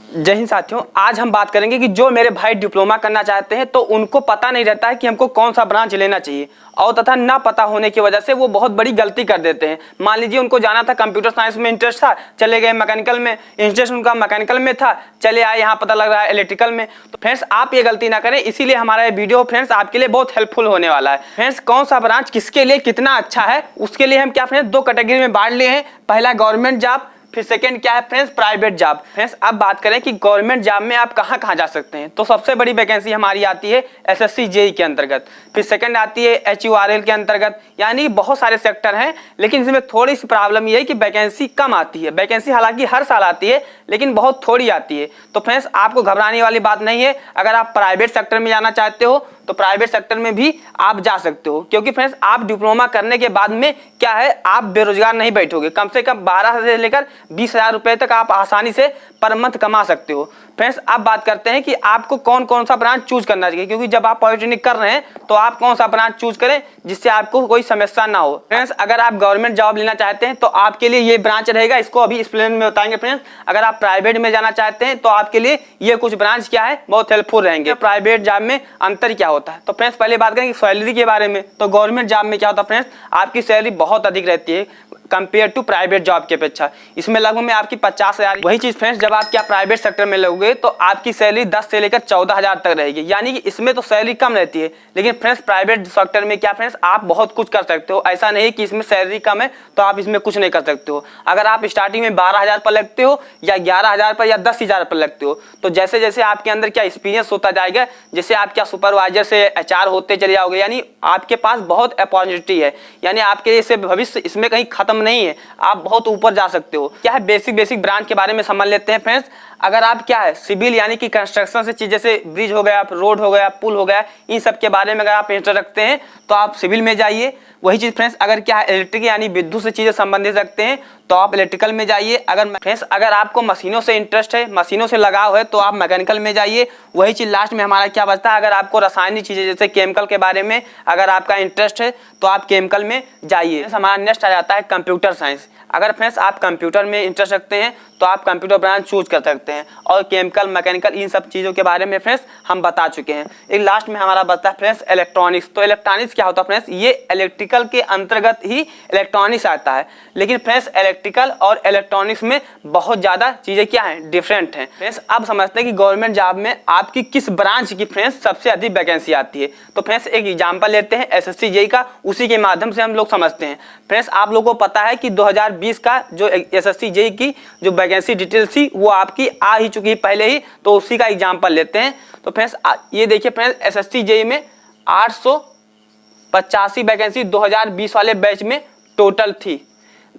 जय हिंद साथियों, आज हम बात करेंगे कि जो मेरे भाई डिप्लोमा करना चाहते हैं तो उनको पता नहीं रहता है कि हमको कौन सा ब्रांच लेना चाहिए और तथा ना पता होने की वजह से वो बहुत बड़ी गलती कर देते हैं। मान लीजिए उनको जाना था कंप्यूटर साइंस में इंटरेस्ट था, चले गए मैकेनिकल में, इंटरेस्ट उनका मैकेनिकल में था, चले आए यहाँ पता लग रहा है इलेक्ट्रिकल में। तो फ्रेंड्स आप ये गलती ना करें, इसीलिए हमारा ये वीडियो फ्रेंड्स आपके लिए बहुत हेल्पफुल होने वाला है। फ्रेंड्स कौन सा ब्रांच किसके लिए कितना अच्छा है उसके लिए हम क्या फ्रेंड्स दो कैटेगरी में बांट लिए हैं। पहला गवर्नमेंट जॉब, फिर सेकंड क्या है फ्रेंड्स प्राइवेट जॉब। फ्रेंड्स अब बात करें कि गवर्नमेंट जॉब में आप कहां कहां जा सकते हैं, तो सबसे बड़ी वैकेंसी हमारी आती है एसएससी जेई के अंतर्गत, फिर सेकंड आती है एचयूआरएल के अंतर्गत, यानी बहुत सारे सेक्टर हैं। लेकिन इसमें थोड़ी सी प्रॉब्लम ये है कि वैकेंसी कम आती है। वैकेंसी हालांकि हर साल आती है लेकिन बहुत थोड़ी आती है। तो फ्रेंड्स आपको घबराने वाली बात नहीं है। अगर आप प्राइवेट सेक्टर में जाना चाहते हो तो प्राइवेट सेक्टर में भी आप जा सकते हो, क्योंकि फ्रेंड्स आप डिप्लोमा करने के बाद में क्या है, आप बेरोजगार नहीं बैठोगे। कम से कम 12 से लेकर 20,000 रुपए तक आप आसानी से पर मंथ कमा सकते हो। फ्रेंड्स अब बात करते हैं कि आपको कौन कौन सा ब्रांच चूज करना चाहिए, क्योंकि जब आप पॉलिटेक्निक कर रहे हैं तो आप कौन सा ब्रांच चूज करें जिससे आपको कोई समस्या ना हो। फ्रेंड्स अगर आप गवर्नमेंट जॉब लेना चाहते हैं तो आपके लिए ये ब्रांच रहेगा, इसको अभी एक्सप्लेन में बताएंगे। फ्रेंड्स अगर आप प्राइवेट में जाना चाहते हैं तो आपके लिए ये कुछ ब्रांच क्या है बहुत हेल्पफुल रहेंगे। प्राइवेट जॉब में अंतर क्या होता है, तो फ्रेंड्स पहले बात करें सैलरी के बारे में। तो गवर्नमेंट जॉब में क्या होता है फ्रेंड्स, आपकी सैलरी बहुत अधिक रहती है कंपेयर टू प्राइवेट जॉब की अपेक्षा। इसमें लगभग में आपकी 50,000। वही चीज फ्रेंड्स जब आप क्या प्राइवेट सेक्टर में लगोगे तो आपकी सैलरी 10 से लेकर 14,000 तक रहेगी, यानी कि इसमें तो सैलरी कम रहती है। लेकिन फ्रेंड्स प्राइवेट सेक्टर में क्या फ्रेंड्स आप बहुत कुछ कर सकते हो। ऐसा नहीं कि इसमें सैलरी कम है तो आप इसमें कुछ नहीं कर सकते हो। अगर आप स्टार्टिंग में 12,000 पर लगते हो या 11,000 पर या 10,000 पर लगते हो, तो जैसे जैसे आपके अंदर क्या एक्सपीरियंस होता जाएगा, जैसे आप क्या सुपरवाइजर से एचआर होते चले जाओगे, यानी आपके पास बहुत अपॉर्चुनिटी है। यानी आपके इसे भविष्य इसमें कहीं खत्म नहीं है, आप बहुत ऊपर जा सकते हो। क्या है बेसिक ब्रांच के बारे में समझ लेते हैं फ्रेंड्स। अगर आप क्या है सिविल यानी कि कंस्ट्रक्शन से चीज, जैसे ब्रिज हो गया, रोड हो गया, पुल हो गया, इन सब के बारे में अगर आप इंटरेस्ट रखते हैं तो आप सिविल में जाइए। वही चीज फ्रेंड्स अगर क्या है इलेक्ट्रिक यानी विद्युत से चीजें संबंधित रखते हैं तो आप इलेक्ट्रिकल में जाइए। अगर फ्रेंड्स अगर आपको मशीनों से इंटरेस्ट है, मशीनों से लगाव है, तो आप मैकेनिकल में जाइए। वही चीज लास्ट में हमारा क्या बचता है, अगर आपको रासायनिक चीजें जैसे केमिकल के बारे में अगर आपका इंटरेस्ट है तो आप केमिकल में जाइए। हमारा नेक्स्ट आ जाता है कंप्यूटर साइंस। अगर फ्रेंड्स आप कंप्यूटर में इंटरेस्ट रखते हैं तो आप कंप्यूटर ब्रांच चूज कर सकते हैं, और केमिकल मैकेनिकल इन सब चीज़ों के बारे में फ्रेंड्स हम बता चुके हैं। एक लास्ट में हमारा बचता है फ्रेंड्स इलेक्ट्रॉनिक्स। तो इलेक्ट्रॉनिक्स क्या होता है फ्रेंड्स, ये इलेक्ट्रिकल के अंतर्गत ही इलेक्ट्रॉनिक्स आता है। लेकिन फ्रेंड्स इलेक्ट्रिकल और इलेक्ट्रॉनिक्स में बहुत ज़्यादा चीज़ें क्या हैं, डिफरेंट हैं। फ्रेंड्स अब समझते हैं कि गवर्नमेंट जॉब में आपकी किस ब्रांच की फ्रेंड्स सबसे अधिक वैकेंसी आती है। तो फ्रेंड्स एक एग्जाम्पल लेते हैं एसएससी जेई का, उसी के माध्यम से हम लोग समझते हैं। फ्रेंड्स आप लोगों को पता है कि 2020 का जो एसएससी जेई की जो वैकेंसी डिटेल्स थी वो आपकी आ ही चुकी है पहले ही, तो उसी का एग्जांपल लेते हैं। तो फ्रेंड्स ये देखिए फ्रेंड्स एसएससी जेई में 885 वैकेंसी 2020 वाले बैच में टोटल थी,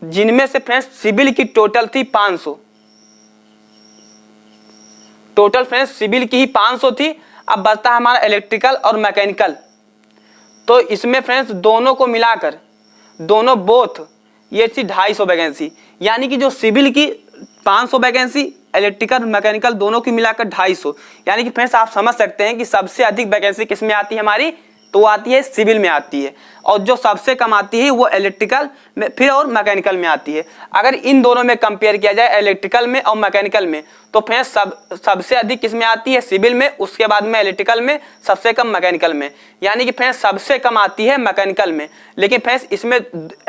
जिनमें से फ्रेंड्स सिविल की टोटल थी 500। टोटल फ्रेंड्स सिविल की ही 500 थी। अब बचता है हमारा इलेक्ट्रिकल और मैकेनिकल। तो इसमें फ्रेंड्स दोनों को मिलाकर दोनों बोथ ये थी 250 वैकेंसी, यानी कि जो सिविल की 500 वैकेंसी, इलेक्ट्रिकल मैकेनिकल दोनों की मिलाकर 250। यानी कि फ्रेंड्स आप समझ सकते हैं कि सबसे अधिक वैकेंसी किस में आती है हमारी, तो आती है सिविल में आती है, और जो सबसे कम आती है वो इलेक्ट्रिकल में फिर और मैकेनिकल में आती है। अगर इन दोनों में कंपेयर किया जाए इलेक्ट्रिकल में और मैकेनिकल में, तो फ्रेंड्स सबसे अधिक किस में आती है, सिविल में, उसके बाद में इलेक्ट्रिकल में, सबसे कम मैकेनिकल में। यानी कि फ्रेंड्स सबसे कम आती है मैकेनिकल में। लेकिन फ्रेंड्स इसमें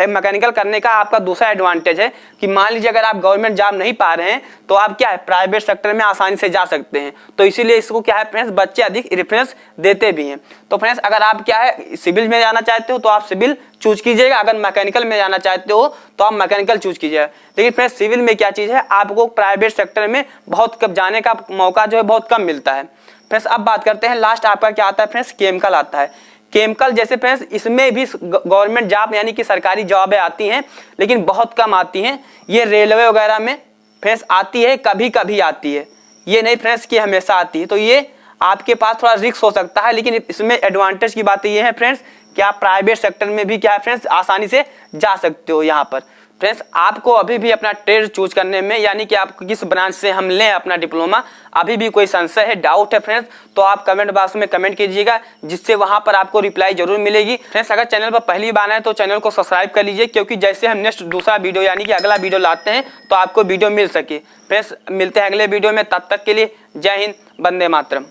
मैकेनिकल करने का आपका दूसरा एडवांटेज है कि मान लीजिए अगर आप गवर्नमेंट जॉब नहीं पा रहे हैं तो आप क्या है प्राइवेट सेक्टर में आसानी से जा सकते हैं। तो इसीलिए इसको क्या है फ्रेंड्स बच्चे अधिक रेफरेंस देते भी हैं। तो फ्रेंड्स अगर आप क्या है सिविल में जाना चाहते हो तो आप सिविल चूज कीजिएगा, अगर मैकेनिकल में जाना चाहते हो तो आप मैकेनिकल चूज कीजिएगा। लेकिन फ्रेंड्स सिविल में क्या चीज है, आपको प्राइवेट सेक्टर में बहुत कम जाने का मौका जो है बहुत कम मिलता है। फ्रेंड्स अब बात करते हैं लास्ट आपका क्या आता है फ्रेंड्स, केमिकल आता है। केमिकल जैसे फ्रेंड्स इसमें भी गवर्नमेंट जॉब यानी कि सरकारी जॉबें आती हैं, लेकिन बहुत कम आती हैं। ये रेलवे वगैरह में फ्रेंड्स आती है, कभी कभी आती है, ये नहीं फ्रेंड्स कि हमेशा आती है। तो ये आपके पास थोड़ा रिस्क हो सकता है, लेकिन इसमें एडवांटेज की बात ये है फ्रेंड्स कि आप प्राइवेट सेक्टर में भी क्या है फ्रेंड्स आसानी से जा सकते हो यहाँ पर। फ्रेंड्स आपको अभी भी अपना ट्रेड चूज करने में, यानी कि आप किस ब्रांच से हम लें अपना डिप्लोमा, अभी भी कोई संशय है, डाउट है फ्रेंड्स, तो आप कमेंट बॉक्स में कमेंट कीजिएगा, जिससे वहां पर आपको रिप्लाई जरूर मिलेगी। फ्रेंड्स अगर चैनल पर पहली बार आए तो चैनल को सब्सक्राइब कर लीजिए, क्योंकि जैसे हम नेक्स्ट दूसरा वीडियो यानी कि अगला वीडियो लाते हैं तो आपको वीडियो मिल सके। फ्रेंड्स मिलते हैं अगले वीडियो में, तब तक के लिए जय हिंद, वंदे मातरम।